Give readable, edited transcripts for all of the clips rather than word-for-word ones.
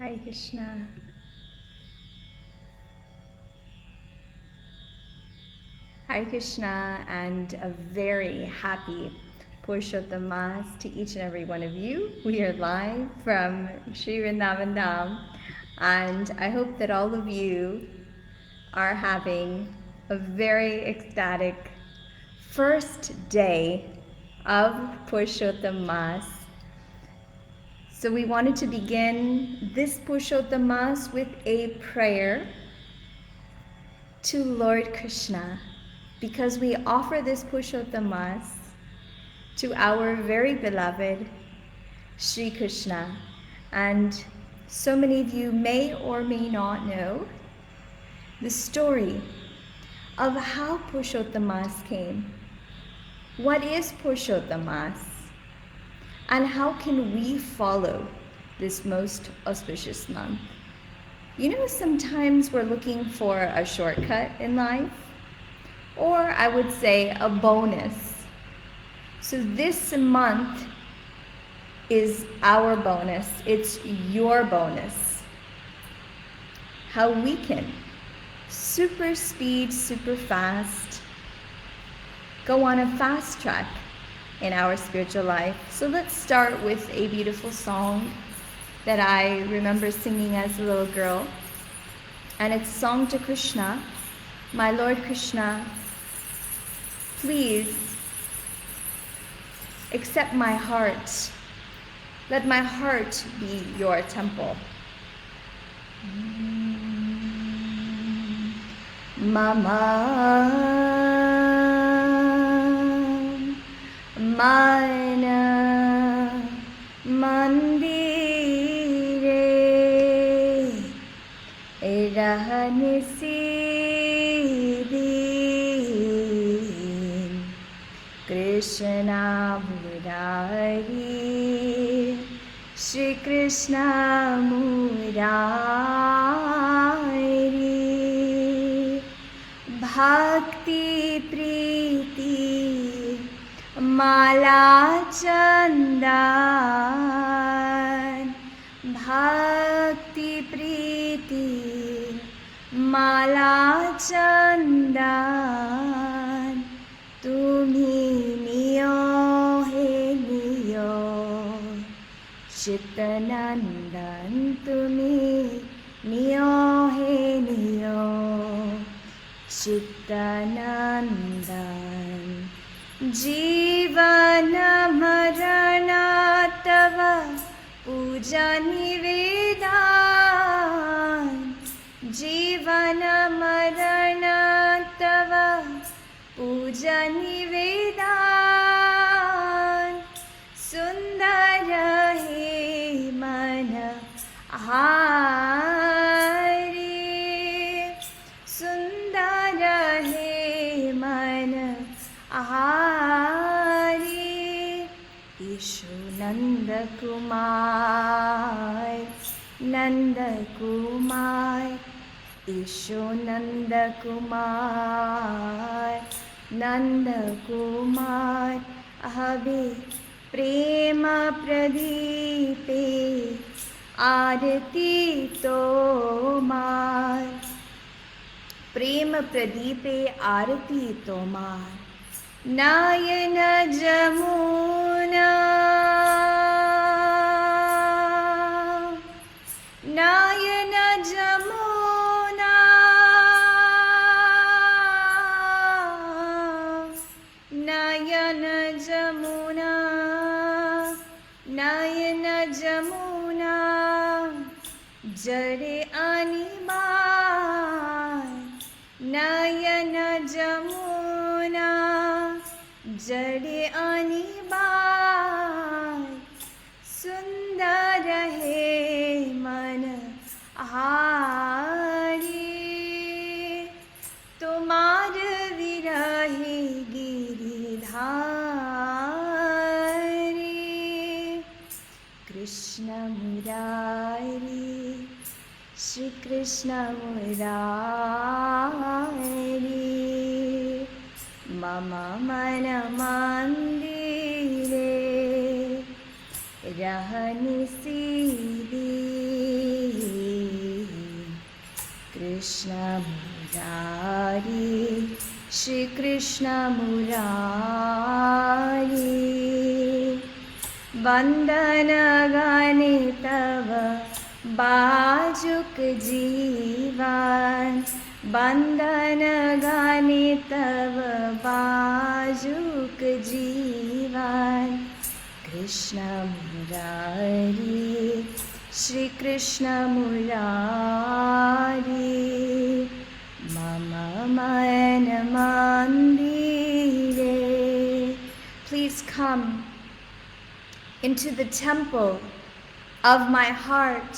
Hare Krishna. Hare Krishna, and a very happy Purushottam Mass to each and every one of you. We are live from Sri Vrindavan Dham, and I hope that all of you are having a very ecstatic first day of Purushottam Mass. So we wanted to begin this Purushottam Mass with a prayer to Lord Krishna, because we offer this Purushottam Mass to our very beloved Sri Krishna. And so many of you may or may not know the story of how Purushottam Mass came. What is Purushottam Mass? And how can we follow this most auspicious month? You know, sometimes we're looking for a shortcut in life, or I would say a bonus. So this month is our bonus. It's your bonus. How we can super speed, super fast, go on a fast track in our spiritual life. So let's start with a beautiful song that I remember singing as a little girl. And it's a song to Krishna. My Lord Krishna, please accept my heart. Let my heart be your temple. Mama mana mandire rahne sidin Krishna Murari Shri Krishna Murari Bhakti Priti Mala Chandan Bhakti Priti Mala Chandan Tumi niyo he niyo Chittanandan Tumi niyo he niyo Chittanandan Jivana marana tava puja nivedan Jivana marana tava puja nivedan Sundara he mana hari Sundara he mana hari Ishu Nanda Kumar Nanda Kumar Ishu Nanda Kumar Nanda Kumar Ahabe Prema Pradeepe Arati Tomar Prema Pradeepe Arati Tomar Nayana Jamuna Nayana Jamuna Nayana Jamuna Nayana Jamuna Jare Animal Nayana Jamuna Jade Animal Sundara he mana hari Tomar virahe giridhari Krishna Murari Shri Krishna Murari Mama mana mandire rahani sidin Krishna Murari Shri Krishna Murari वंदन गाने तव बाजुक जीवन वंदन गाने तव बाजुक जीवन कृष्ण मुरारी श्री कृष्ण मुरारी मम मन मंदिरे. Please come into the temple of my heart,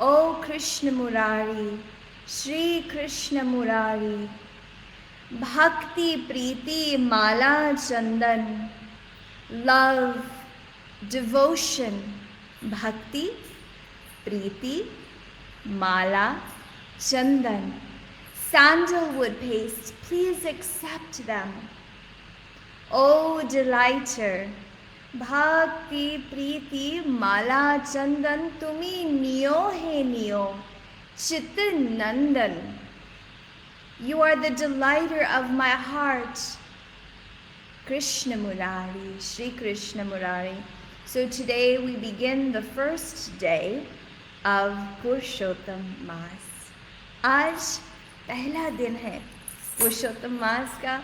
O Krishna Murari, Shri Krishna Murari. Bhakti Preeti Mala Chandan, love, devotion, Bhakti Preeti Mala Chandan, sandalwood paste, please accept them. O delighter, Bhakti Preeti Mala Chandan, tumi niyo he niyo, Chitta Nandan. You are the delighter of my heart, Krishna Murari, Shri Krishna Murari. So today we begin the first day of Purushottam Maas. आज पहला दिन है पुरुषोत्तम मास का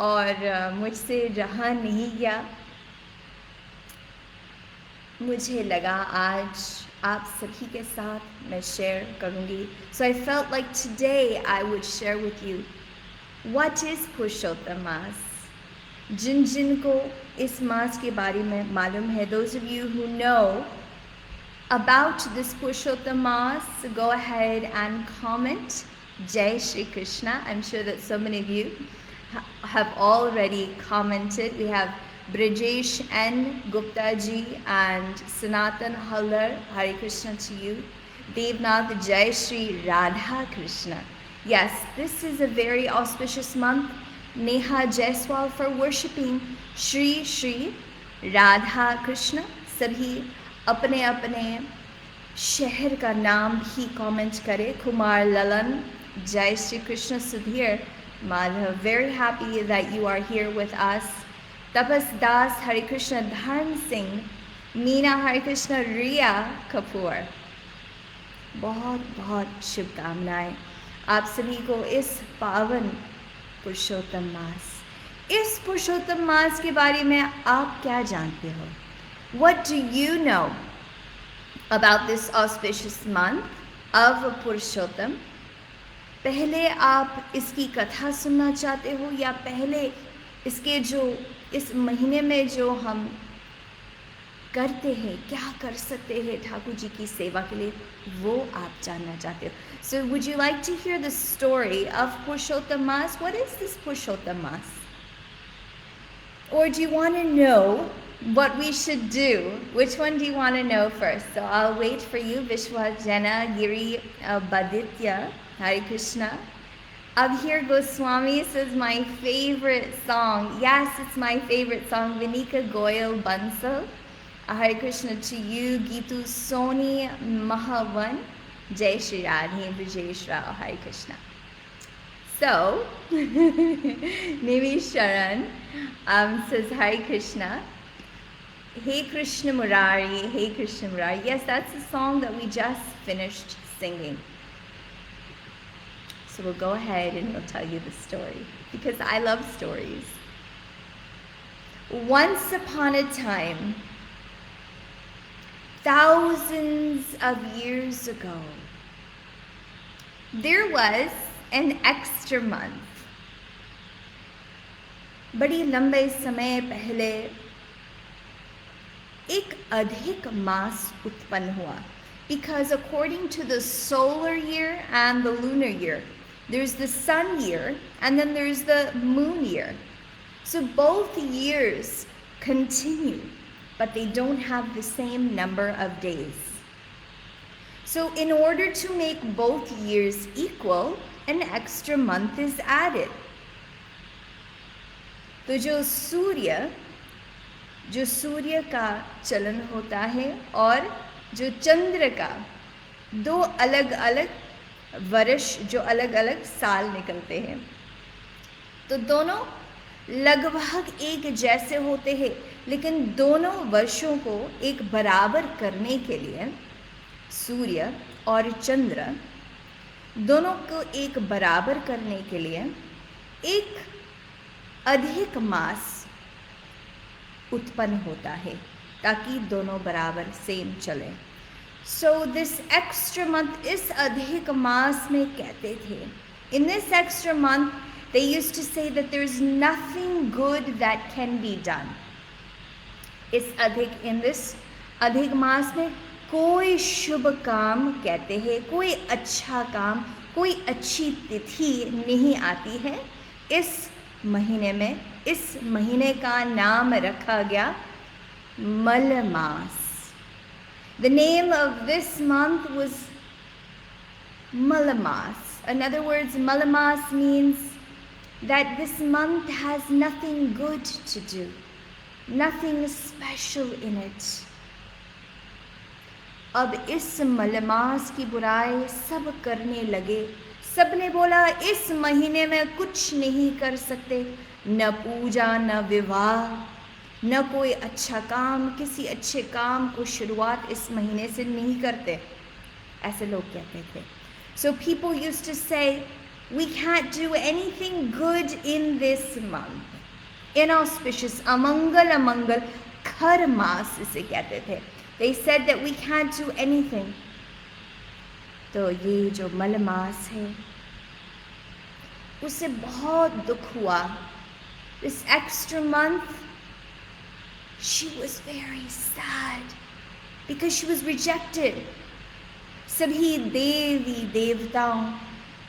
और मुझसे रहा नहीं गया. मुझे लगा आज आप सभी के साथ मैं शेयर करूंगी. So I felt like today I would share with you what is Purushottam Maas. जिन को इस मास के बारे में मालूम है, those of you who know about this Purushottam Maas, go ahead and comment Jai Shri Krishna. I'm sure that so many of you have already commented. We have Brijesh N. Gupta ji and Sanatan Hallar, Hare Krishna to you. Devnath Jai Shri Radha Krishna. Yes, this is a very auspicious month. Neha Jaiswal for worshipping Shri Shri Radha Krishna. Sabhi अपने अपने शहर का नाम भी comment करें. कुमार ललन, जय Shri Krishna. Sudhir Madhav, very happy that you are here with us. Tapas Das, Hare Krishna. Dharm Singh, Meena, Hare Krishna. Riya Kapoor, बहुत बहुत शुभकामनाएं आप सभी को इस पावन पुरुषोत्तम मास. इस पुरुषोत्तम मास के बारे में आप क्या जानते हो? What do you know about this auspicious month of Purushottam? पहले आप इसकी कथा सुनना चाहते हो या पहले इसके जो इस महीने में जो हम करते हैं, क्या कर सकते हैं ठाकुर जी की सेवा के लिए, वो आप जानना चाहते हो? So would you like to hear the story of Purushottam Maas? What is this Purushottam Maas? Or do you want to know what we should do? Which one do you want to know first? So I'll wait for you. Vishwajana Giri Baditya, Hare Krishna. Abhir Goswami says my favorite song. Yes, it's my favorite song. Vinika Goyal Bansal, Hare Krishna to you. Gitu Soni Mahavan, Jai Shri Radhe Brijesh Rao, Hare Krishna. So, Nivi Sharan says Hare Krishna. Hey Krishna Murari, Hey Krishna Murari. Yes, that's the song that we just finished singing. So we'll go ahead and we'll tell you the story because I love stories. Once upon a time, thousands of years ago, there was an extra month. बड़ी लंबे समय पहले एक अधिक मास उत्पन्न हुआ. Because according to the solar year and the lunar year, there's the sun year and then there's the moon year. So both years continue, but they don't have the same number of days. So in order to make both years equal, an extra month is added. तो जो सूर्य का चलन होता है और जो चंद्र का, दो अलग अलग वर्ष जो अलग अलग साल निकलते हैं, तो दोनों लगभग एक जैसे होते हैं, लेकिन दोनों वर्षों को एक बराबर करने के लिए सूर्य और चंद्र दोनों को एक बराबर करने के लिए एक अधिक मास उत्पन्न होता है ताकि दोनों बराबर सेम चले। सो दिस एक्स्ट्रा मंथ, इस अधिक मास में कहते थे, in this extra month they used to say that there is nothing good that can be done. in this अधिक मास में कोई शुभ काम, कहते हैं कोई अच्छा काम, कोई अच्छी तिथि नहीं आती है इस महीने में। इस महीने का नाम रखा गया मलमास। The name of this month was Malamas. In other words, Malamas means that this month has nothing good to do, nothing special in it. अब इस मलमास की बुराई सब करने लगे। सब ने बोला इस महीने में कुछ नहीं कर सकते, न पूजा, न विवाह, न कोई अच्छा काम, किसी अच्छे काम को शुरुआत इस महीने से नहीं करते, ऐसे लोग कहते थे। So people used to say, we can't do anything good in this month. Inauspicious, amangal, amangal, khar maas इसे कहते थे। They said that we can't do anything. तो ये जो मलमास है उसे बहुत दुख हुआ। This extra month, she was very sad because she was rejected. सभी देवी देवताओं,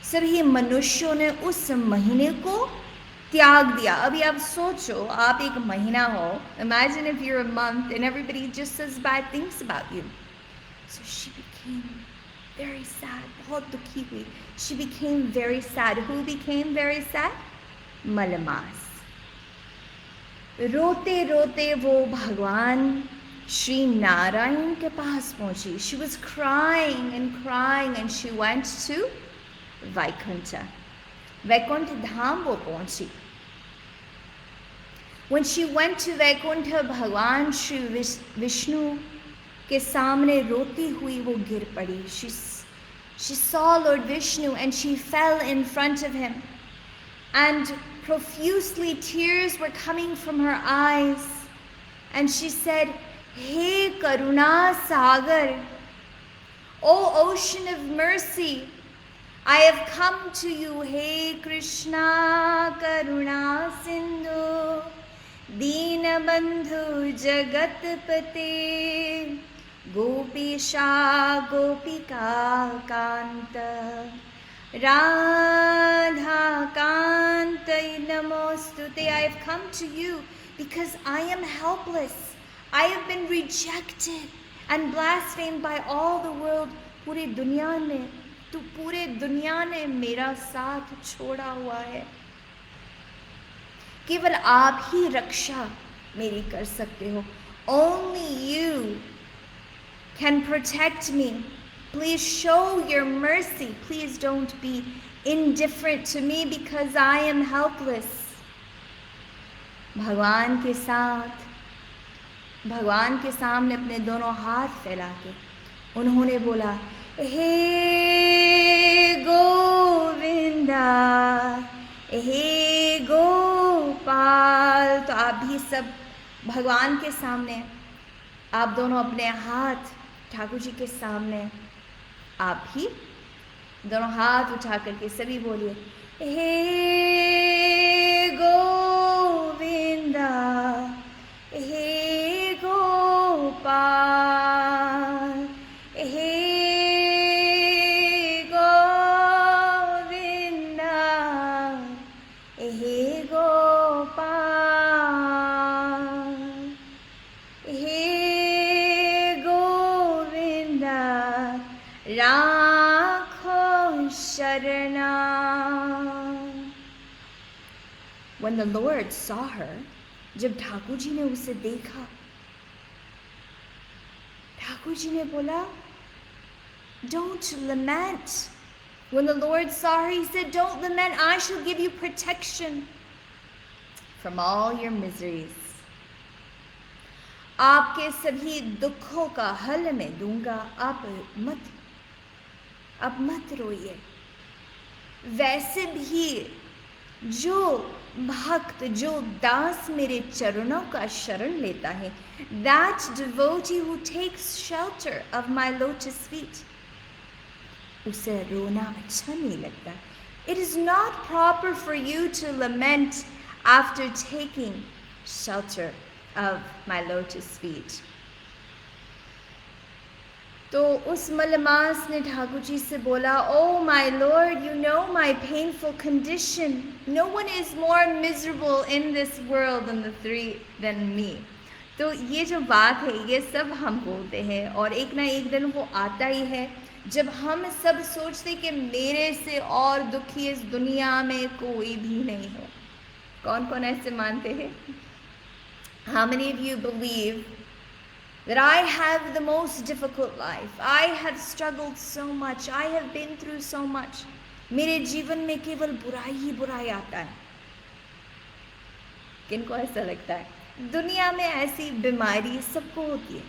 सभी मनुष्यों ने उस महीने को त्याग दिया। अभी आप सोचो, आप एक महीना हो, imagine if you're a month and everybody just says bad things about you. So she became very sad, बहुत दुखी हुई। She became very sad. Who became very sad? मलमास। रोते रोते वो भगवान श्री नारायण के पास पहुंची। She was crying and she went to Vaikuntha. Vaikuntha धाम वो पहुंची। When she went to Vaikuntha, भगवान श्री विष्णु के सामने रोती हुई वो गिर पड़ी। She saw Lord Vishnu and she fell in front of him, and profusely tears were coming from her eyes, and she said, "Hey Karuna Sagar, O ocean of mercy, I have come to you, Hey Krishna Karuna Sindhu, Deenabandhu Jagatpate, Gopisha Gopika Kanta, Radha Kanta Namostute." I have come to you because I am helpless. I have been rejected and blasphemed by all the world. पूरी दुनिया ने मेरा साथ छोड़ा हुआ है। केवल आप ही रक्षा मेरी कर सकते हो। Only you can protect me. Please show your mercy. Please don't be indifferent to me because I am helpless. भगवान के सामने अपने दोनों हाथ फैला के उन्होंने बोला, हे गोविंदा, हे गोपाल। तो आप भी सब भगवान के सामने, आप दोनों अपने हाथ ठाकुर जी के सामने, आप भी दोनों हाथ उठा करके सभी बोलिए, हे गोविंदा, हे गोपाल, हे गोविंदा, हे गोपाल, हे गोविंदा, राखो शरणा। When the Lord saw her, जब ठाकुर जी ने उसे देखा, ठाकुर जी ने बोला, Don't lament, When the Lord saw her, he said, "Don't lament, I shall give you protection from all your miseries. आपके सभी दुखों का हल मैं दूंगा, आप मत रोइए। वैसे भी जो भक्त, जो दास मेरे चरणों का शरण लेता है, that devotee who takes shelter of my lotus feet, उसे रोना अच्छा नहीं लगता. It is not proper for you to lament after taking shelter of my lotus feet. तो उस मलमास ने ठाकुर जी से बोला, "Oh my Lord, you know my painful condition. No one is more miserable in this world than me." तो ये जो बात है, ये सब हम बोलते हैं और एक ना एक दिन वो आता ही है जब हम सब सोचते कि मेरे से और दुखी इस दुनिया में कोई भी नहीं हो. कौन कौन ऐसे मानते हैं? How many of you believe that I have the most difficult life? I have struggled so much. I have been through so much. मेरे जीवन में केवल बुराई ही बुराई आता है. किनको ऐसा लगता है? दुनिया में ऐसी बीमारी सबको होती है,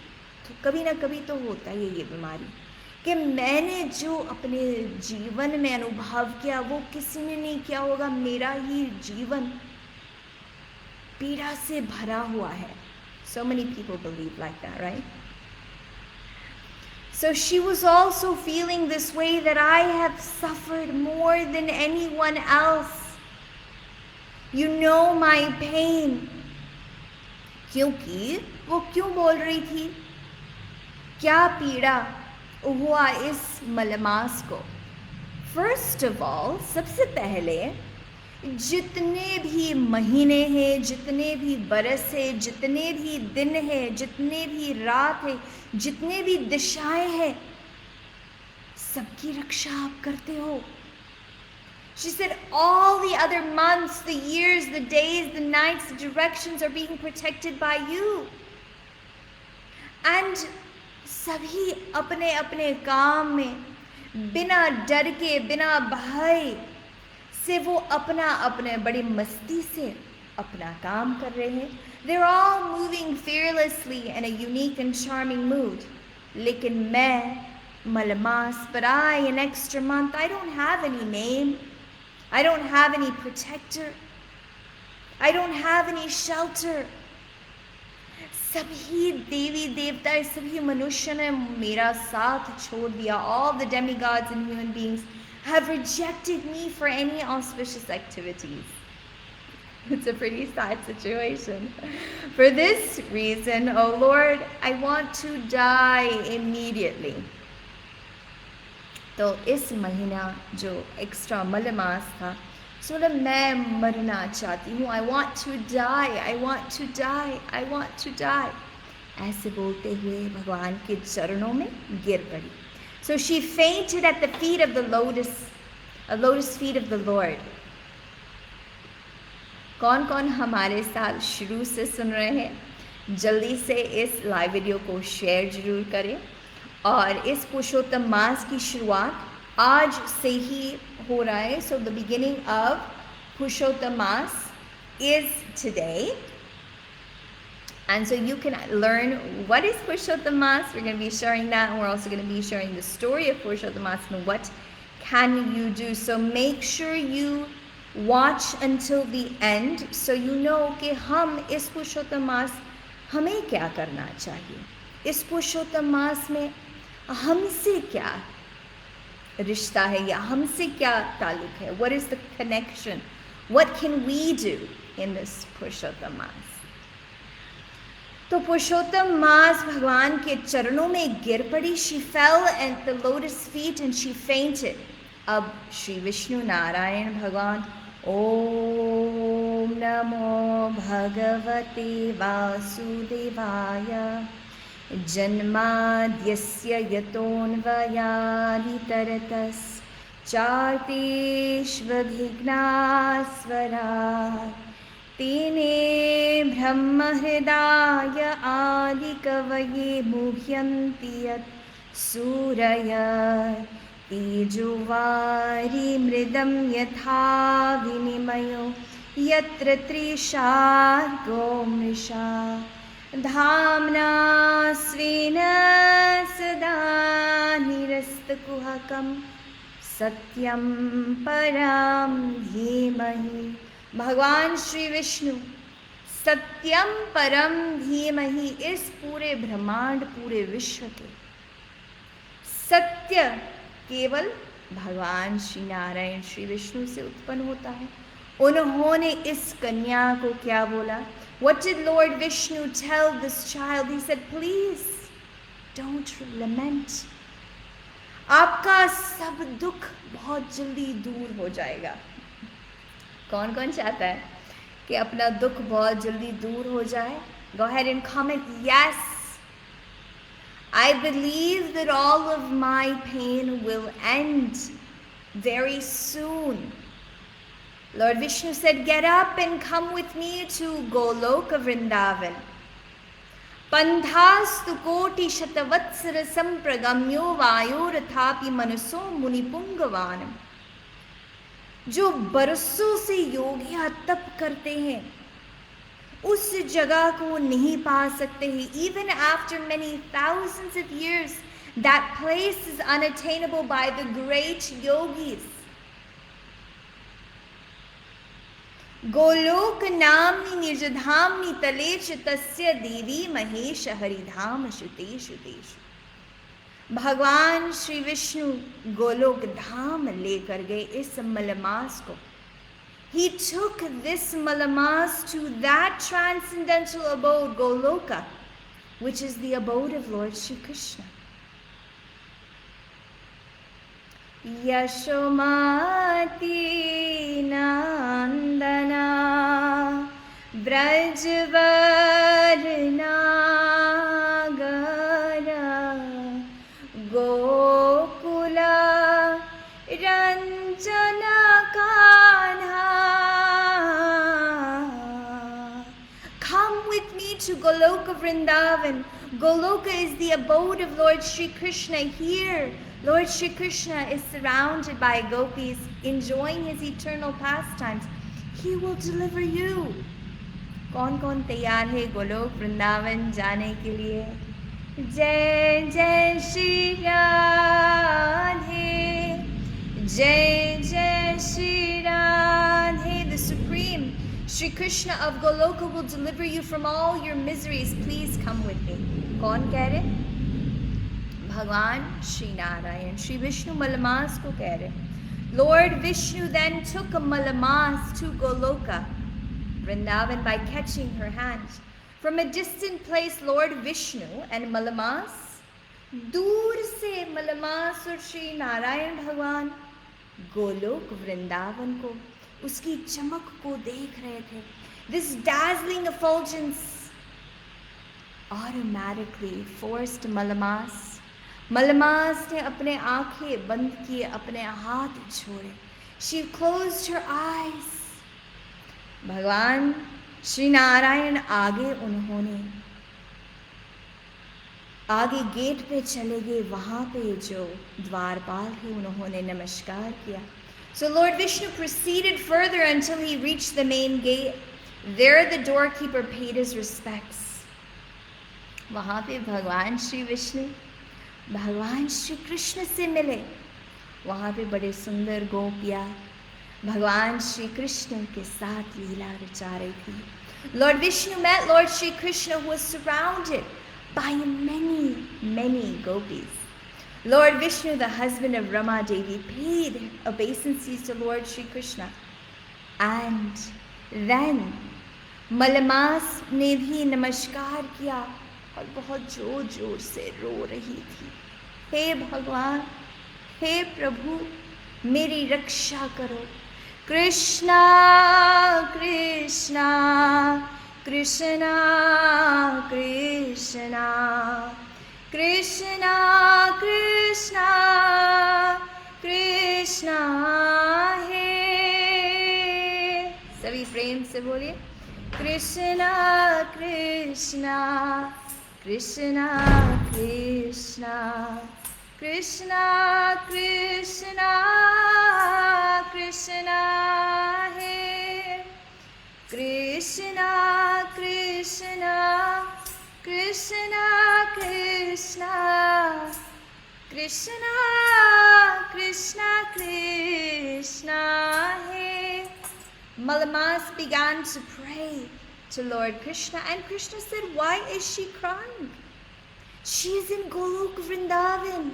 तो कभी ना कभी तो होता ही है ये बीमारी कि मैंने जो अपने जीवन में अनुभव किया वो किसी ने नहीं किया होगा. मेरा ही जीवन पीड़ा से भरा हुआ है. So many people believe like that, right? So she was also feeling this way, that I have suffered more than anyone else. You know my pain. क्योंकि वो क्यों बोल रही थी? क्या पीड़ा हुआ इस मलमास को? First of all, सबसे पहले जितने भी महीने हैं, जितने भी बरस है, जितने भी दिन है, जितने भी रात है, जितने भी दिशाएं हैं, सबकी रक्षा आप करते हो. She said all the other months, the years, the days, the nights, the directions are being protected by you. And सभी अपने अपने काम में बिना डर के, बिना भय से वो अपने बड़ी मस्ती से अपना काम कर रहे हैं. They're all moving fearlessly in a unique and charming mood. लेकिन मैं मलमास, but an extra month, I don't have any name. I don't have any protector. I don't have any shelter. सभी देवी देवता, सभी मनुष्य ने मेरा साथ छोड़ दिया. All the demigods and human beings have rejected me for any auspicious activities. It's a pretty sad situation. For this reason, O Lord, I want to die immediately. तो इस महीना जो एक्स्ट्रा मलमास था, सो मैं मरना चाहती हूँ. I want to die, I want to die, I want to die. ऐसे बोलते हुए भगवान के चरणों में गिर पड़ी. So she fainted at the feet of the lotus feet of the Lord. कौन कौन हमारे साथ शुरू से सुन रहे हैं? जल्दी से इस लाइव वीडियो को शेयर जरूर करें. और इस पुरुषोत्तम मास की शुरुआत आज से ही हो रहा है. So the beginning of Purushottam Mas is today. And so you can learn what is Purushottam Mas. We're going to be sharing that, and we're also going to be sharing the story of Purushottam Mas and what can you do. So make sure you watch until the end so you know कि हम इस पुरुषोत्तम मास हमें क्या करना चाहिए. इस पुरुषोत्तम मास में हमसे क्या रिश्ता है या हमसे क्या ताल्लुक है. What is the connection? What can we do in this पुरुषोत्तम मास? तो पुरुषोत्तम मास भगवान के चरणों में गिर पड़ी. She fell at the lotus feet and she fainted. अब श्री विष्णु नारायण भगवान ओम नमो भगवते वासुदेवाय जन्माद्यस्य यतोऽन्वयादितरतश्चार्तेष्वभिघ्नास्वरात् तेने ब्रह्महृदाय आदिकवये मुह्यन्ति यत् सूरय तेजोवारी मृदं यथा विनिमयो यत्र त्रिषा गोमृषा धाम्ना स्वेन सदा निरस्तकुहकं सत्यं परं धीमहि। भगवान श्री विष्णु सत्यम परम धीमहि, इस पूरे ब्रह्मांड पूरे विश्व के सत्य केवल भगवान श्री नारायण श्री विष्णु से उत्पन्न होता है। उन्होंने इस कन्या को क्या बोला? What did Lord Vishnu tell this child? He said, please don't lament. आपका सब दुख बहुत जल्दी दूर हो जाएगा। कौन कौन चाहता है कि अपना दुख बहुत जल्दी दूर हो जाए? Go ahead and comment yes. I believe that all of my pain will end very soon. Lord Vishnu said, get up and come with me to Goloka Vrindavan. Pandhastu koti shatavatsara sampragamyo vayorthapi manaso munipungavanam. जो बरसों से योगियां तप करते हैं उस जगह को नहीं पा सकते हैं। Even after many thousands of years, that place is unattainable by the great yogis. Golok नाम्नि निर्जधाम्नि तलेच तस्य देवी महेश हरिधाम श्रुतेषु तेषु। भगवान श्री विष्णु गोलोक धाम लेकर गए इस मलमास को। He took this malamas to that transcendental abode, Goloka, which is the abode of Lord Shri Krishna. Yashomati Nandana Brajvarna Gokula Ranjana Kanha. Come with me to Goloka Vrindavan. Goloka is the abode of Lord Shri Krishna. Here, Lord Shri Krishna is surrounded by gopis, enjoying his eternal pastimes. He will deliver you. कौन कौन तैयार है गोलोक वृंदावन जाने के लिए? जय जय श्री राधे, जय जय Shri Radhe. The Supreme Shri Krishna of Goloka will deliver you from all your miseries. Please come with me. कौन कह रहे? भगवान श्री नारायण श्री विष्णु मलमास को कह रहे. Lord Vishnu then took a malamas to Goloka Vrindavan by catching her hand. From a distant place, Lord Vishnu and Malamas, दूर से मलमास और श्री नारायण भगवान गोलोक वृंदावन को, उसकी चमक को देख रहे थे. This dazzling effulgence automatically forced Malamas. Malamas ने अपने आंखें बंद किए, अपने हाथ छोड़े. She closed her eyes. भगवान श्री नारायण आगे गेट पे चले गए. वहां पे जो द्वारपाल थे उन्होंने नमस्कार किया. So Lord Vishnu proceeded further until he reached the main gate. There the doorkeeper paid his respects. वहां पे भगवान श्री विष्णु भगवान श्री कृष्ण से मिले. वहां पे बड़े सुंदर गोपियां भगवान श्री कृष्ण के साथ लीला रचा रही थी. Lord Vishnu met Lord Shri Krishna, who was surrounded by many gopis. Lord Vishnu, the husband of Rama Devi, paid obeisances to Lord Shri Krishna. And then Malamas ने भी नमस्कार किया और बहुत जोर जोर से रो रही थी. हे भगवान, हे प्रभु, मेरी रक्षा करो. कृष्णा कृष्णा कृष्णा कृष्णा कृष्णा कृष्णा कृष्णा हे. सभी प्रेम से बोलिए Krishna Krishna Krishna Krishna Krishna Krishna Krishna hai, Krishna Krishna Krishna Krishna, Krishna Krishna Krishna hai. Malamas began to pray to Lord Krishna, and Krishna said, why is she crying? She is in Golok Vrindavan.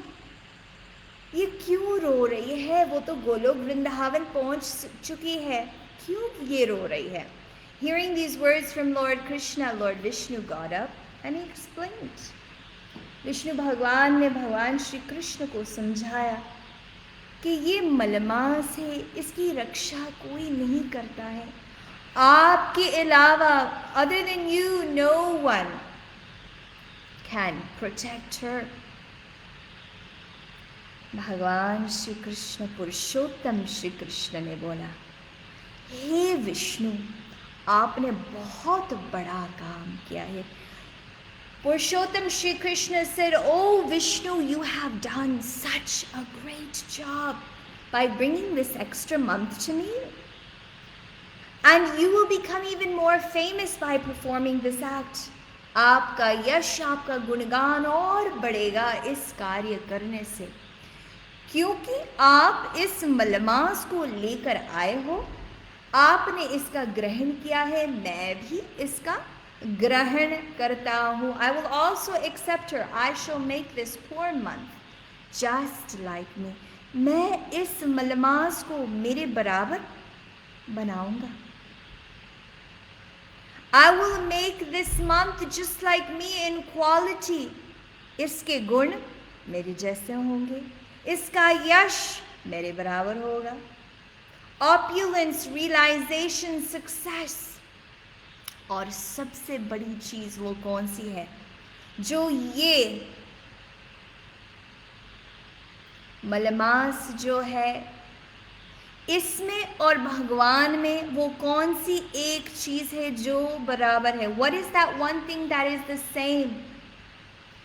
ये क्यों रो रही है? वो तो गोलोक वृंदावन पहुंच चुकी है, क्यों ये रो रही है? Hearing these words from Lord Krishna, Lord Vishnu got up and he explained. Vishnu भगवान ने भगवान श्री कृष्ण को समझाया कि ये मलमास है, इसकी रक्षा कोई नहीं करता है, आपके अलावा other than you no one can protect her. भगवान श्री कृष्ण पुरुषोत्तम श्री कृष्ण ने बोला, हे विष्णु, आपने बहुत बड़ा काम किया है. Purushottam Shri Krishna said, oh Vishnu, you have done such a great job by bringing this extra month to me. And you will become even more famous by performing this act. आपका यश, आपका गुणगान और बढ़ेगा इस कार्य करने से, क्योंकि आप इस मलमास को लेकर आए हो, आपने इसका ग्रहण किया है, मैं भी इसका ग्रहण करता हूँ. I will also accept her. I shall make this poor month just like me. मैं इस मलमास को मेरे बराबर बनाऊंगा. I will make this month just like me in quality. इसके गुण मेरे जैसे होंगे, इसका यश मेरे बराबर होगा. Opulence, realization, success. और सबसे बड़ी चीज वो कौन सी है? जो ये मलमास जो है, इसमें और भगवान में वो कौन सी एक चीज है जो बराबर है? What is that one thing that is the same?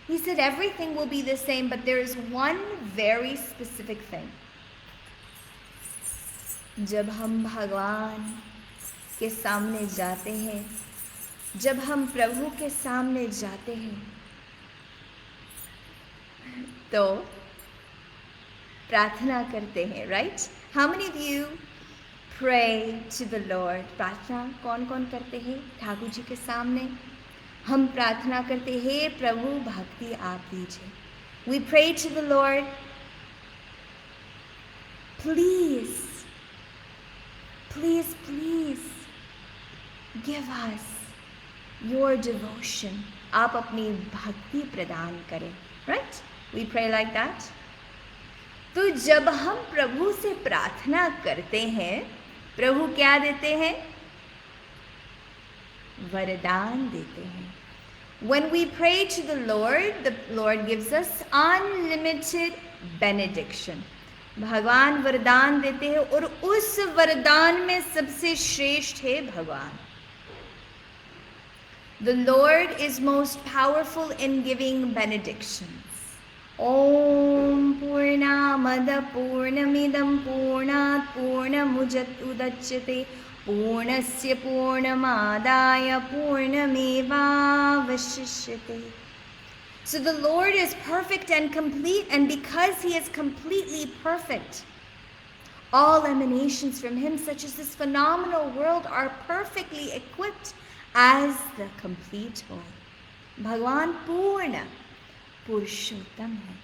He said everything will be the same, but there is one very specific thing. जब हम भगवान के सामने जाते हैं, जब हम प्रभु के सामने जाते हैं, तो प्रार्थना करते हैं, right? How many of you pray to the Lord? प्रार्थना कौन कौन करते हैं ठाकुर जी के सामने? हम प्रार्थना करते हैं, हे प्रभु भक्ति आप दीजिए. We pray to the Lord, please, please, please give us your devotion. आप अपनी भक्ति प्रदान करें, right? We pray like that. तो जब हम प्रभु से प्रार्थना करते हैं, प्रभु क्या देते हैं? वरदान देते हैं. When we pray to the Lord gives us unlimited benediction. भगवान वरदान देते हैं और उस वरदान में सबसे श्रेष्ठ है भगवान. The Lord is most powerful in giving benedictions. Om Purnamada Purnamidam Purnat Purnamujat Udachyate Purnasya Purnamadaya Purnamevavashishyate. So the Lord is perfect and complete, and because He is completely perfect, all emanations from Him, such as this phenomenal world, are perfectly equipped as the complete whole. Bhagwan Purna पुरुषोत्तम है.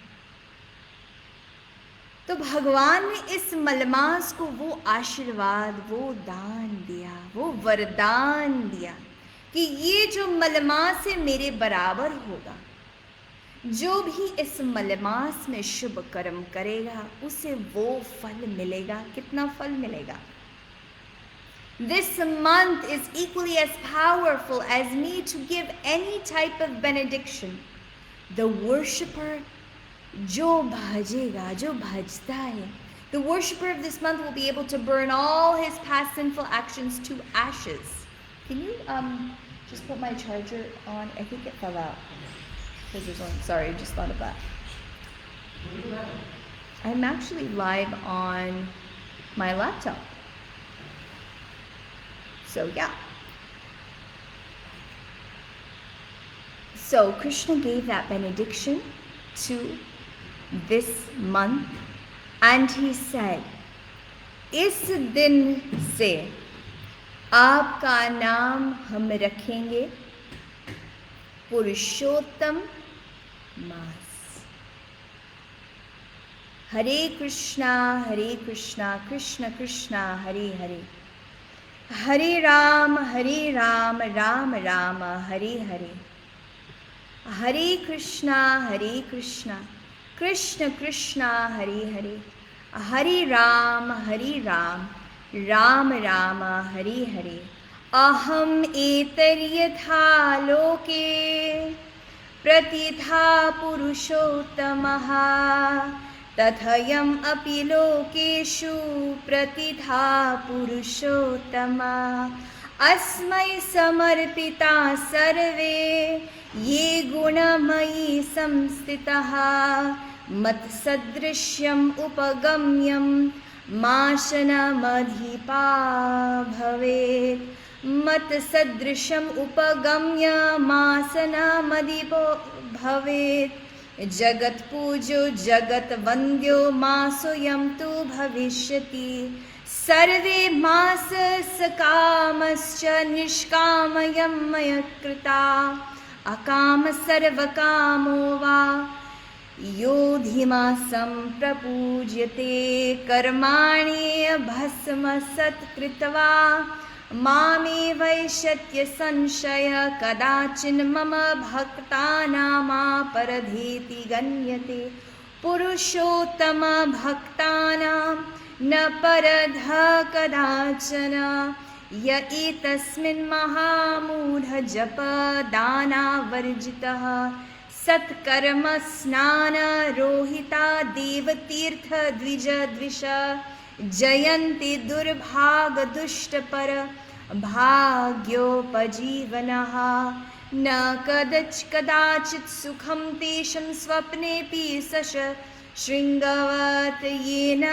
तो भगवान ने इस मलमास को वो आशीर्वाद, वो दान दिया, वो वरदान दिया कि ये जो मलमास है मेरे बराबर होगा. जो भी इस मलमास में शुभ कर्म करेगा उसे वो फल मिलेगा. कितना फल मिलेगा? This month is equally as powerful as me to give any type of benediction. The worshipper, जो भजेगा, जो भजता है, the worshipper of this month will be able to burn all his past sinful actions to ashes. Can you just put my charger on? I think it fell out. Because there's one. Sorry, I just thought of that. I'm actually live on my laptop. So yeah. So Krishna gave that benediction to this month, and he said, इस दिन से आपका नाम हम रखेंगे पुरुषोत्तम मास. हरे कृष्णा कृष्ण कृष्ण हरे हरे, हरे राम राम राम हरे हरे, हरे कृष्णा कृष्ण कृष्ण हरे हरे, हरे राम राम राम हरे हरे. अहम एतर्यथा लोके प्रतिथा पुरुषोत्तमः तथयम् अपि लोकेषु प्रतिथा पुरुषोत्तमः. अस्मै समर्पिता सर्वे ये गुणमयी संस्थितः मत्सदृश्यम् उपगम्यं माशनमधिपा भवेत्. मत्सदृशम् उपगम्य मासनमधिपो भवेत्. जगत्पूज्यो जगत्वन्द्यो मासोऽयं तु भविष्यति. सर्वे मास सकामश्च निष्कामयं मया कृता. अकाम सर्वकामो वा योधिमासं प्रपूज्यते. कर्माणि भस्मसत् कृत्वा मामे वैशत्य संशय कदाचिन् मम भक्तानामापरधीति गण्यते. पुरुषोत्तम भक्तानां न परध कदाचन. य एतस्मिन् महामूढ जप दानावर्जितः सत्कर्म स्नान रोहिता देवतीर्थ द्विज द्विष जयन्ति दुर्भाग दुष्टपर भाग्योपजीवनः. न कदाचित् सुखं तेषं स्वप्नेऽपि सश शृङ्गवत् येन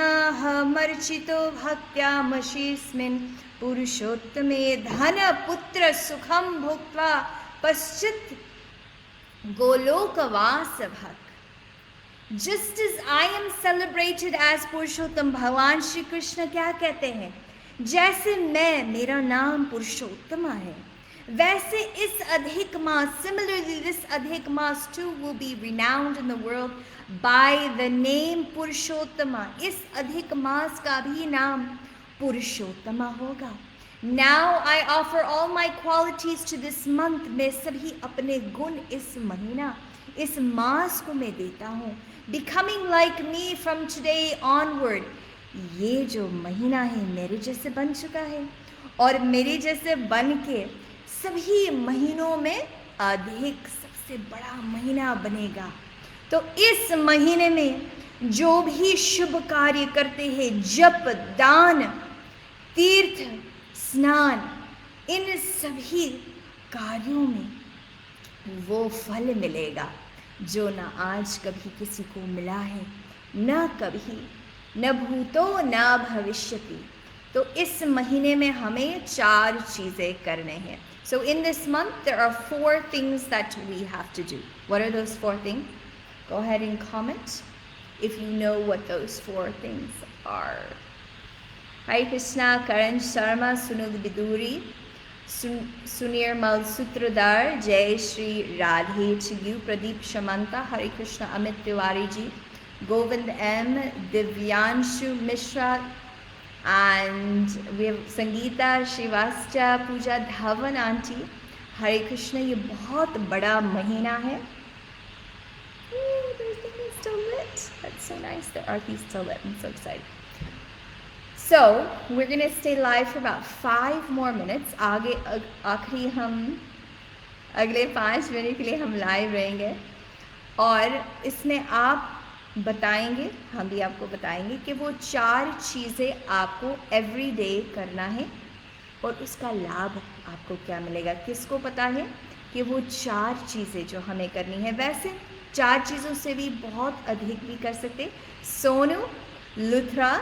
मर्चितो भक्त्या मशीस्मिन् पुरुषोत्तमे. धनपुत्र सुखं भुक्त्वा पश्चित् गोलोकवास भक्. Just as I am celebrated as पुरुषोत्तम, भगवान श्री कृष्ण क्या कहते हैं, जैसे मेरा नाम पुरुषोत्तमा है, वैसे इस अधिक मास, similarly this अधिक मास too will be renowned in the world by the name Purushottama. इस अधिक मास का भी नाम पुरुषोत्तमा होगा. Now I offer all my qualities to this month. मैं सभी अपने गुण इस महीना, इस मास को मैं देता हूँ. Becoming like me from today onward. ये जो महीना है मेरे जैसे बन चुका है और मेरे जैसे बन के सभी महीनों में अधिक सबसे बड़ा महीना बनेगा. तो इस महीने में जो भी शुभ कार्य करते हैं, जप दान तीर्थ स्नान, इन सभी कार्यों में वो फल मिलेगा जो न आज कभी किसी को मिला है, न कभी, न भूतो न भविष्यति. तो इस महीने में हमें 4 चीज़ें करने हैं. So in this month there are 4 things that we have to do. What are those 4 things? Go ahead and comment if you know what those 4 things are. Hare Krishna, Karan Sharma, Sunil Biduri, Sunirmal Sutradar, Jai Shri Radhe to you, Pradeep Shamanta, Hare Krishna, Amit Tiwari ji, Govind M, Divyanshu Mishra, and we have Sangeeta Shrivastava, Pooja Dhawan auntie. Hare Krishna, ये बहुत बड़ा महीना है. The thing is still lit. That's so nice. The aarti is still lit. I'm so excited. So we're gonna stay live for about 5 more minutes. आगे आखिरी हम अगले 5 minute के लिए हम लाइव रहेंगे और इसमें आप बताएंगे, हम भी आपको बताएंगे कि वो 4 चीज़ें आपको एवरी डे करना है और उसका लाभ आपको क्या मिलेगा. किसको पता है कि वो 4 चीज़ें जो हमें करनी है. वैसे 4 चीज़ों से भी बहुत अधिक भी कर सकते। Sonu Luthra,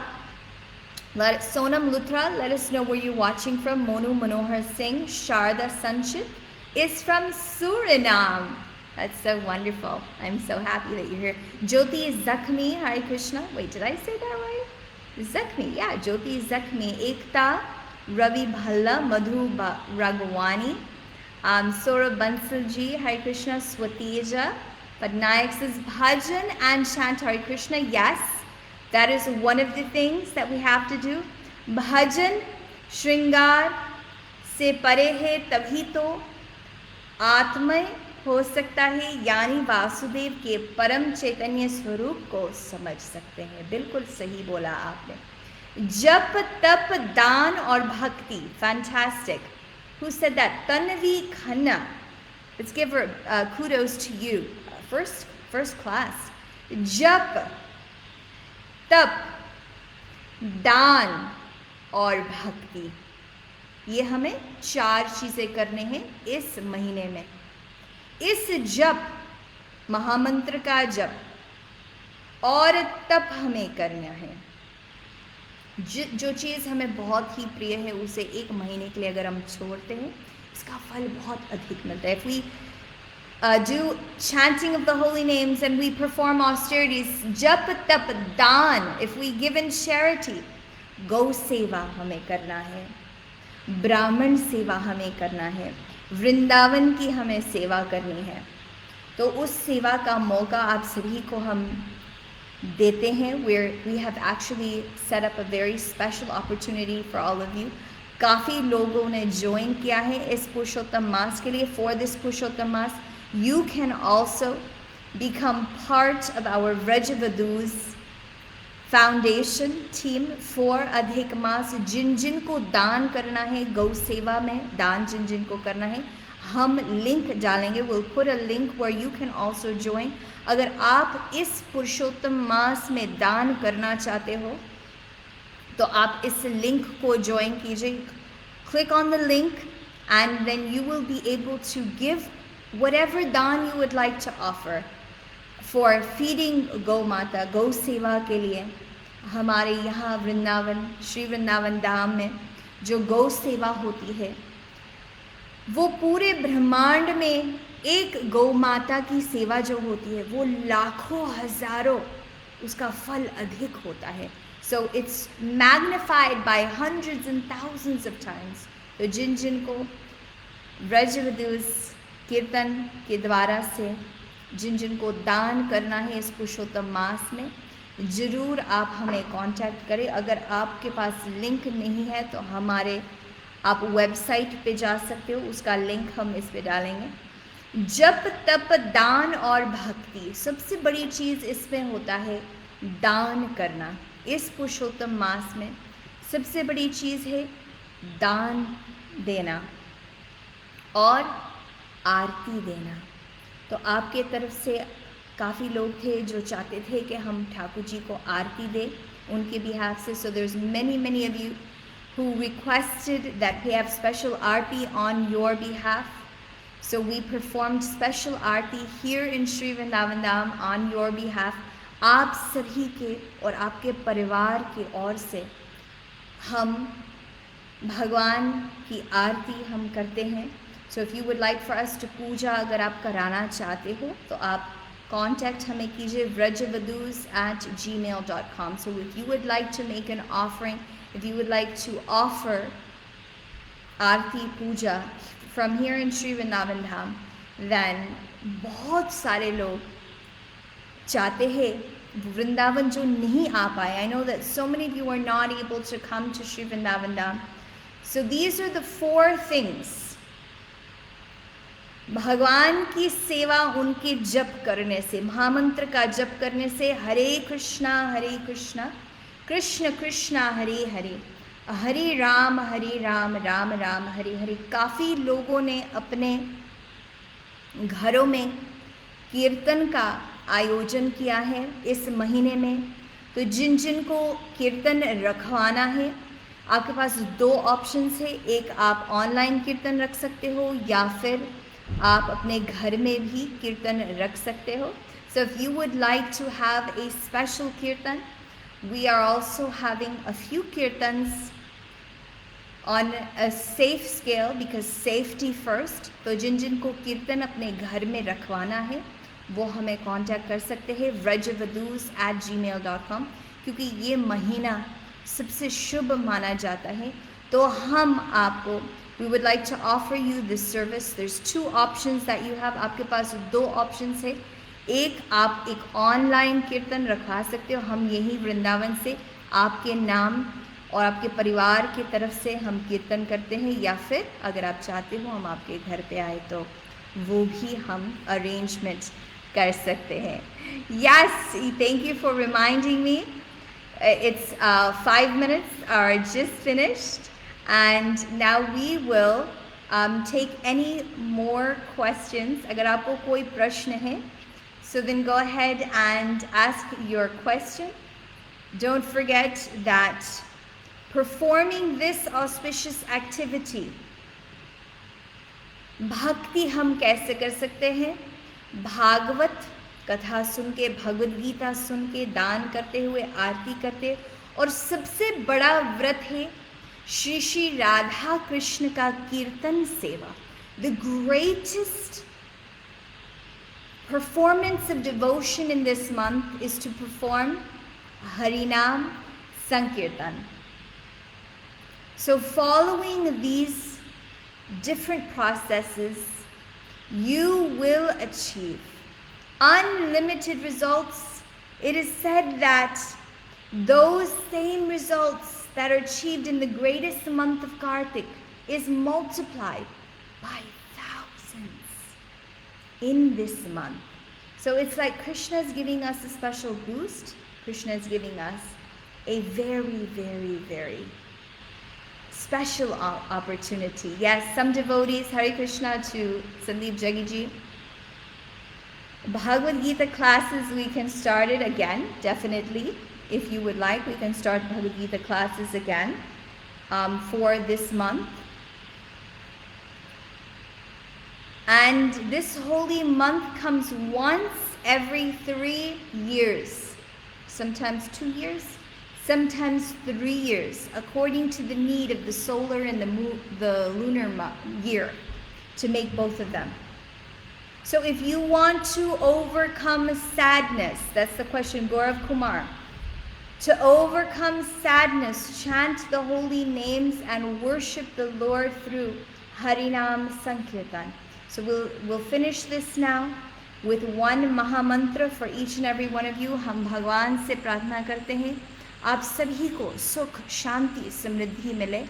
Sonam Luthra, let us know where you're watching from. Monu Manohar Singh, Sharda Sanchit is from Suriname. That's so wonderful. I'm so happy that you're here. Jyoti Zakhmi, Hare Krishna. Wait, did I say that right? Zakhmi, yeah, Jyoti Zakhmi. Ekta, Ravi Bhalla, Madhu Ragwani. Saurabh Bansalji, Hare Krishna. Swateja. Patnaik says Bhajan and chant Hare Krishna. Yes. That is one of the things that we have to do. भजन श्रृंगार से परे है, तभी तो आत्मय हो सकता है, यानी वासुदेव के परम चैतन्य स्वरूप को समझ सकते हैं। बिल्कुल सही बोला आपने। जप तप दान और भक्ति, fantastic. Who said that? Tanvi Khanna. Let's give her kudos to you. First class. जप तप दान और भक्ति, ये हमें 4 चीजें करने हैं इस महीने में। इस जप, महामंत्र का जप और तप हमें करना है। जो चीज़ हमें बहुत ही प्रिय है उसे 1 महीने के लिए अगर हम छोड़ते हैं, इसका फल बहुत अधिक मिलता है। If we do chanting of the holy names and we perform austerities, jap tap dan, if we give in charity, गौ सेवा हमें करना है, ब्राह्मण सेवा हमें करना है, वृंदावन की हमें सेवा करनी है, तो उस सेवा का मौका आप सभी को हम देते हैं। We have actually set up a very special opportunity for all of you. काफ़ी लोगों ने ज्वाइन किया है इस पुरुषोत्तम मास के लिए। For this Purushottam mass you can also become part of our Vrajavadu's foundation team for अधिक मास। जिन को दान करना है गौ सेवा में, दान जिन को करना है, हम लिंक डालेंगे। We'll put a link where you can also join. अगर आप इस पुरुषोत्तम मास में दान करना चाहते हो तो आप इस लिंक को ज्वाइन कीजिए। Click on the link and then you will be able to give whatever दान you would like to offer for feeding गौ माता, गौ सेवा के लिए। हमारे यहाँ वृंदावन, श्री वृंदावन धाम में जो गौ सेवा होती है, वो पूरे ब्रह्मांड में एक गौ माता की सेवा जो होती है वो लाखों हजारों उसका फल अधिक होता है। So it's magnified by hundreds and thousands of times. तो जिन को व्रजवधूस कीर्तन के द्वारा से जिन को दान करना है इस पुरुषोत्तम मास में, ज़रूर आप हमें कांटेक्ट करें। अगर आपके पास लिंक नहीं है तो आप वेबसाइट पे जा सकते हो, उसका लिंक हम इस पे डालेंगे। जप तप दान और भक्ति, सबसे बड़ी चीज़ इसमें होता है दान करना। इस पुरुषोत्तम मास में सबसे बड़ी चीज़ है दान देना और आरती देना। तो आपके तरफ से काफ़ी लोग थे जो चाहते थे कि हम ठाकुर जी को आरती दें उनके बिहाफ से। So there's many of you who requested that we have special aarti on your behalf. So we performed special aarti here in Sri Vrindavan Dham on your behalf. आप सभी के और आपके परिवार की ओर से हम भगवान की आरती हम करते हैं। So if you would like for us to पूजा अगर आप कराना चाहते हो तो आप कांटेक्ट हमें कीजिए vrajavadus@gmail.com. So if you would like to make an offering, if you would like to offer Aarti Puja from here in Sri Vrindavan Dham, then बहुत सारे लोग चाहते हैं वृंदावन जो नहीं आ पाए। I know that so many of you are not able to come to Sri Vrindavan Dham. So these are the 4 things. भगवान की सेवा उनके जप करने से, महामंत्र का जप करने से, हरे कृष्णा कृष्ण कृष्णा हरे हरे, हरे राम राम राम हरे हरे। काफ़ी लोगों ने अपने घरों में कीर्तन का आयोजन किया है इस महीने में। तो जिन को कीर्तन रखवाना है, आपके पास 2 ऑप्शंस है। एक, आप ऑनलाइन कीर्तन रख सकते हो या फिर आप अपने घर में भी कीर्तन रख सकते हो। So if you would like to have a special kirtan, we are also having a few kirtans on a safe scale because safety first. तो जिन जिन को कीर्तन अपने घर में रखवाना है वो हमें कांटेक्ट कर सकते हैं vrajavadus@gmail.com, क्योंकि ये महीना सबसे शुभ माना जाता है. तो हम आपको we would like to offer you this service. There's two options that you have. आपके पास दो options है. एक, आप एक ऑनलाइन कीर्तन रखवा सकते हो. हम यही वृंदावन से आपके नाम और आपके परिवार की तरफ से हम कीर्तन करते हैं, या फिर अगर आप चाहते हो हम आपके घर पे आए तो वो भी हम अरेंजमेंट कर सकते हैं. Yes, thank you for reminding me. It's 5 minutes are just finished, and now we will take any more questions. अगर आपको कोई प्रश्न है, so then go ahead and ask your question. Don't forget that performing this auspicious activity, भक्ति हम कैसे कर सकते हैं? भागवत कथा सुन के, भगवद गीता सुन के, दान करते हुए, आरती करते, और सबसे बड़ा व्रत है श्री श्री राधा कृष्ण का कीर्तन सेवा. The greatest performance of devotion in this month is to perform Harinam Sankirtan. So following these different processes, you will achieve unlimited results. It is said that those same results that are achieved in the greatest month of Kartik is multiplied by thousands in this month. So it's like Krishna is giving us a special boost. Krishna is giving us a very, very, very special opportunity. Yes, some devotees, Hare Krishna to Sandeep Jagiji. Bhagavad Gita classes, we can start it again, definitely. If you would like, we can start Bhagavad Gita classes again for this month. And this holy month comes once every 3 years, sometimes 2 years, sometimes 3 years, according to the need of the solar and the lunar year, to make both of them. So if you want to overcome sadness, that's the question, Gaurav Kumar. To overcome sadness, chant the holy names and worship the Lord through Harinam Sankirtan. So we'll finish this now with one Mahamantra for each and every one of you. हम भगवान से प्रार्थना करते हैं आप सभी को सुख, शांति, समृद्धि मिले,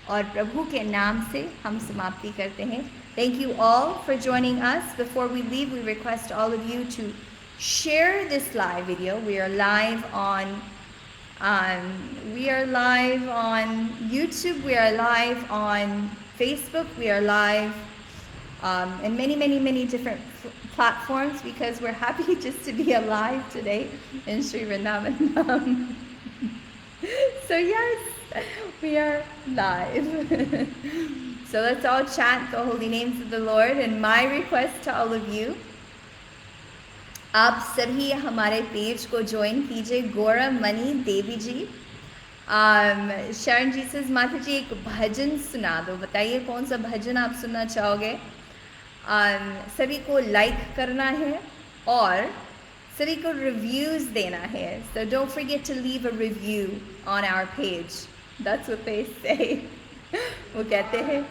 और प्रभु के नाम से हम समाप्ति करते हैं. Thank you all for joining us. Before we leave, we request all of you to share this live video. We are live on YouTube. We are live on Facebook. We are live in many, many, many different platforms because we're happy just to be alive today in Sri Vrindavan. So yes, we are live. So let's all chant the holy names of the Lord. And my request to all of you, आप सभी हमारे page को join कीजिए. गौरव मणि देवी जी, शरण जी से, माता जी एक भजन सुना दो. बताइए कौन सा भजन आप सुनना चाहोगे. सभी को लाइक करना है और सभी को रिव्यूज़ देना है. So don't forget to leave a review on our page. That's what they say. वो कहते हैं,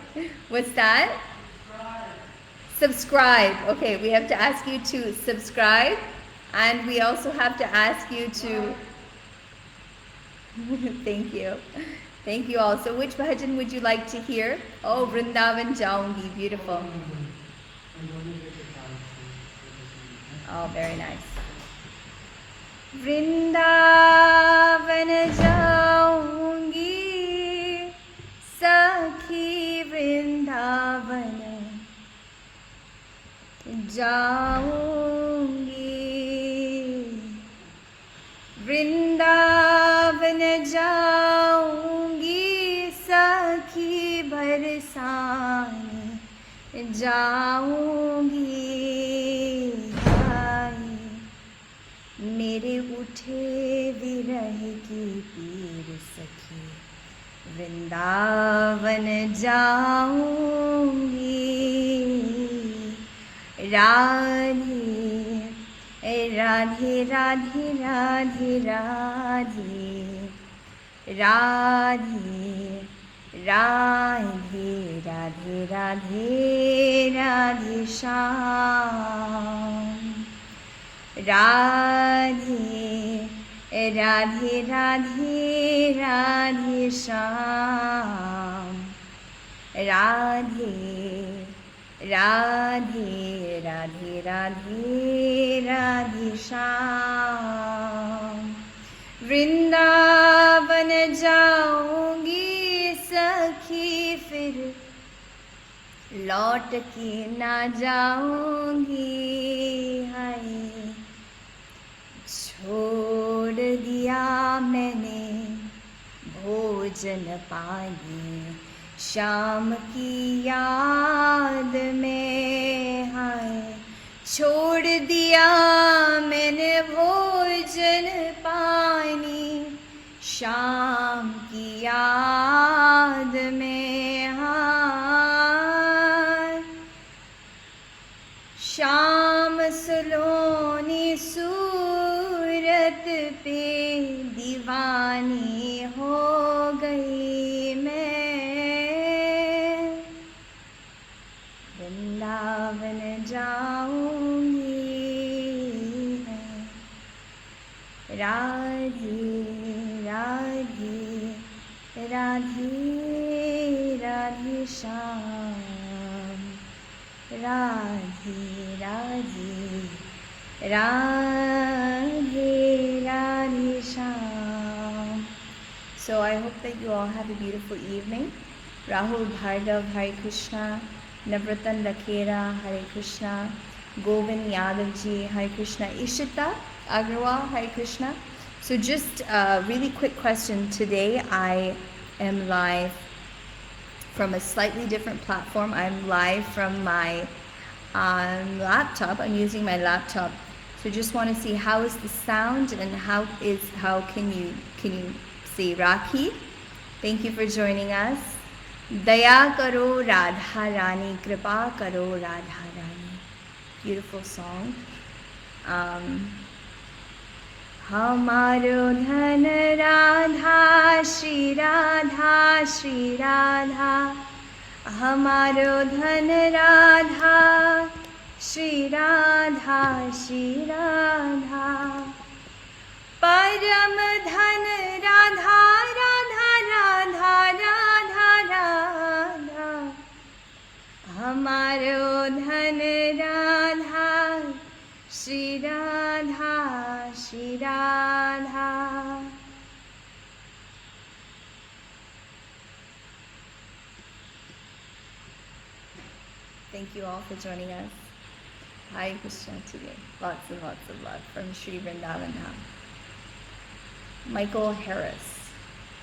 what's that? Subscribe. Okay, we have to ask you to subscribe, and we also have to ask you to thank you also. Which bhajan would you like to hear? Oh, Vrindavan Jaungi. Beautiful. Oh, very nice. Vrindavan jaungi, sakhi Vrindavan jaungi, Vrindavan jaungi, sakhi बरसाने जाऊंगी. मेरे उठे विरह की पीर सखी, वृंदावन जाऊंगी। राधे राधे राधे राधे राधे राधे राधे राधे राधे राधे श्याम। राधे राधे राधे राधे श्याम। राधे राधे राधे राधे राधे श्याम। वृंदावन जाऊंगी सखी, फिर लौट के ना जाऊंगी। हाय, छोड़ दिया मैंने भोजन पानी शाम की याद में। हाय, छोड़ दिया मैंने भोजन पानी शाम की याद में। हाय, शाम सलोनी सूरत पे दीवानी हो गई मैं। वृंदावन जाऊंगी Radhe Radhe Radhe Radhe Shyam. Radhe Radhe Radhe Radhe Shyam. So I hope that you all have a beautiful evening. Rahul Bhargav, Hare Krishna. Navratan Lakera, Hare Krishna. Govind Yadavji, Hare Krishna. Ishita Agrawal, Hare Krishna. So just a really quick question. Today I am live from a slightly different platform. I'm live from my laptop. I'm using my laptop. So just want to see how is the sound and how can you see. Rakhi, thank you for joining us. Daya karo Radha Rani, kripa karo Radha Rani. Beautiful song. हमारो धन राधा श्री राधा श्री राधा। हमारो धन राधा श्री राधा श्री राधा। परम धन राधा राधा राधा राधा राधा। हमारो धन Radha Shri Radha Shri Radha. Thank you all for joining us. Hare Krishna today. Lots and lots of love from Sri Vrindavan Dham. Michael Harris,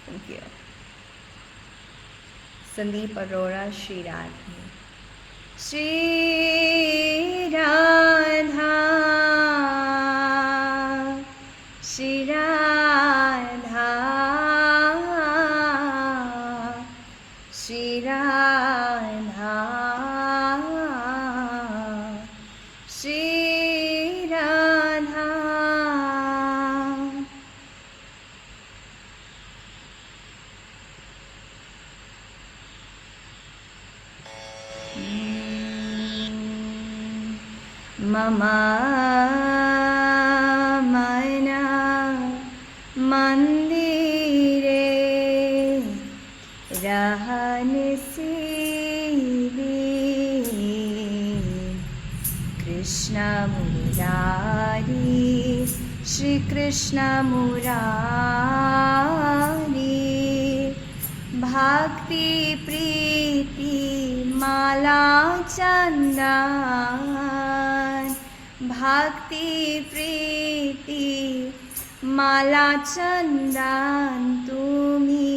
thank you. Sandeep Arora, Sri Radha. Sri Radha, Sri Radha, Sri Radha, Sri Radha. Mama Mana Mandire Rahane Sivi Krishna Murari Shri Krishna Murari Bhakti Preeti Mala Chandan Bhakti Preeti Mala Chandan Tumi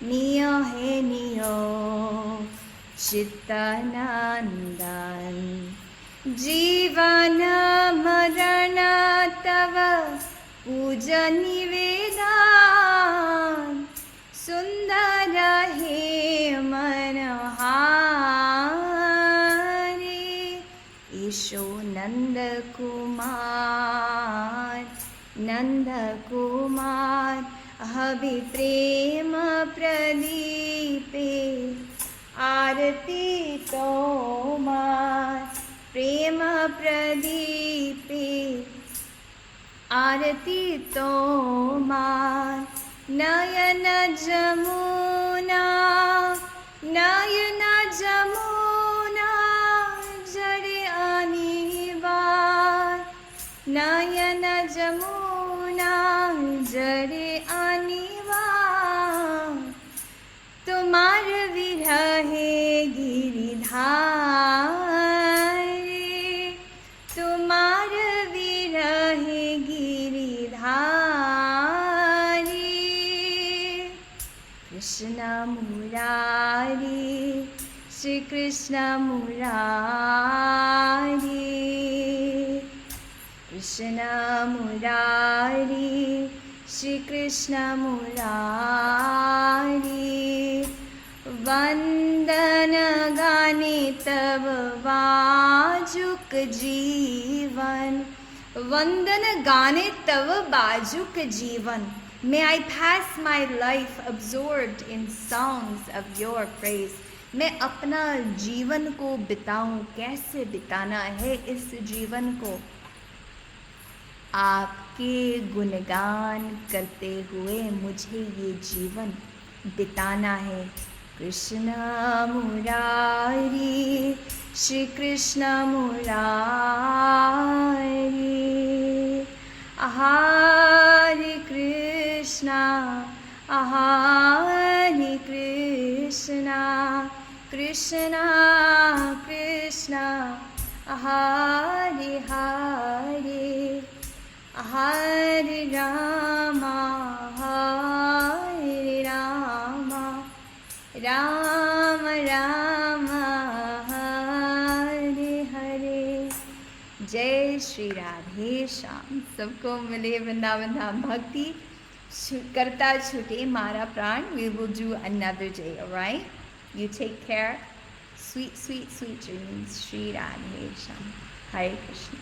Niyo He Niyo Chittanandan Jivana Marana Tava पूजा निवेदन सुंदर हे मनहारे ईशो Nand Kumar hobby प्रेम प्रदीपे आरती तोमार प्रेम प्रदीपे आरती तोमार नयन जमुना जड़े अनिवार नयन जमुना जड़े अनिवार तुम्हार विरहे गिरिधारी तुम्हार विरहे गिरिधारी कृष्ण मुरारी श्री कृष्ण मुरारी कृष्ण मुरारी श्री कृष्ण मुरारी वंदन गाने तब बाजुक जीवन वंदन गाने तब बाजुक जीवन May I pass my life absorbed in songs of your praise. मैं अपना जीवन को बिताऊं, कैसे बिताना है इस जीवन को आपके गुणगान करते हुए मुझे ये जीवन बिताना है। कृष्ण मुरारी श्री कृष्ण मुरारी हरे कृष्णा कृष्णा कृष्णा हरे हरे हरे राम राम राम हरे हरे। जय श्री राधे श्याम। सबको मिले वृंदावन धाम भक्ति करता छूटे मारा प्राण। We will do another day, alright? You take care. Sweet, sweet, sweet dreams. Shri Radhe Shyam. Hare Krishna.